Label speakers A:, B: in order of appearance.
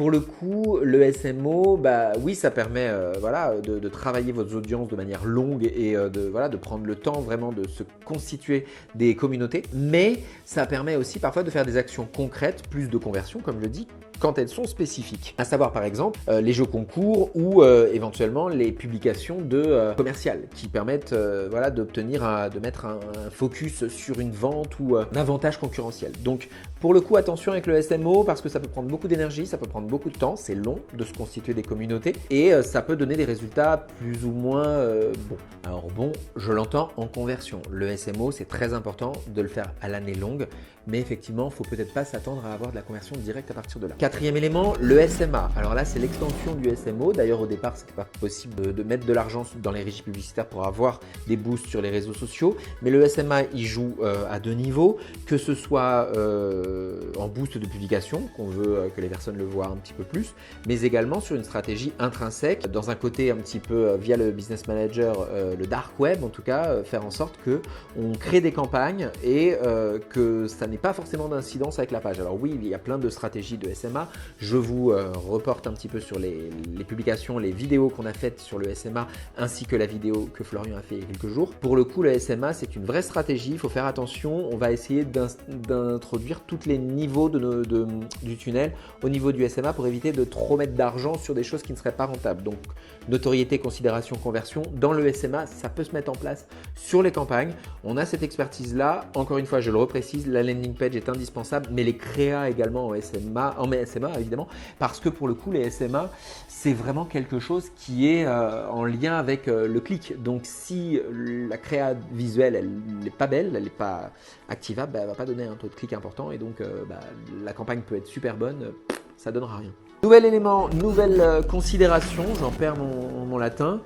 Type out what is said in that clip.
A: Pour le coup, le SMO, bah oui, ça permet voilà, de travailler vos audiences de manière longue et voilà, de prendre le temps vraiment de se constituer des communautés. Mais ça permet aussi parfois de faire des actions concrètes, plus de conversion, comme je le dis, quand elles sont spécifiques. À savoir par exemple les jeux concours ou éventuellement les publications de commerciales qui permettent voilà, d'obtenir, de mettre un focus sur une vente ou un avantage concurrentiel. Donc pour le coup, attention avec le SMO parce que ça peut prendre beaucoup d'énergie, ça peut prendre beaucoup de temps, c'est long de se constituer des communautés et ça peut donner des résultats plus ou moins bons. Alors bon, je l'entends en conversion. Le SMO, c'est très important de le faire à l'année longue, mais effectivement, il ne faut peut-être pas s'attendre à avoir de la conversion directe à partir de là. Quatrième élément, le SMA. Alors là, c'est l'extension du SMO. D'ailleurs, au départ, ce n'était pas possible de mettre de l'argent dans les régies publicitaires pour avoir des boosts sur les réseaux sociaux, mais le SMA, il joue à deux niveaux, que ce soit en boost de publication, qu'on veut que les personnes le voient un petit peu plus, mais également sur une stratégie intrinsèque, dans un côté un petit peu via le business manager, le dark web en tout cas, faire en sorte qu'on crée des campagnes et que ça n'ait pas forcément d'incidence avec la page. Alors oui, il y a plein de stratégies de SMA, je vous reporte un petit peu sur les publications, les vidéos qu'on a faites sur le SMA, ainsi que la vidéo que Florian a fait il y a quelques jours. Pour le coup, le SMA, c'est une vraie stratégie, il faut faire attention, on va essayer d'introduire tous les niveaux du tunnel au niveau du SMA pour éviter de trop mettre d'argent sur des choses qui ne seraient pas rentables. Donc notoriété, considération, conversion, dans le SMA, ça peut se mettre en place sur les campagnes. On a cette expertise-là, encore une fois, je le reprécise, la landing page est indispensable, mais les créas également en SMA évidemment, parce que pour le coup, les SMA, c'est vraiment quelque chose qui est en lien avec le clic. Donc si la créa visuelle, elle n'est pas belle, elle n'est pas activable, elle ne va pas donner un taux de clic important et donc la campagne peut être super bonne, ça ne donnera rien. Nouvel élément, nouvelle considération, j'en perds mon latin.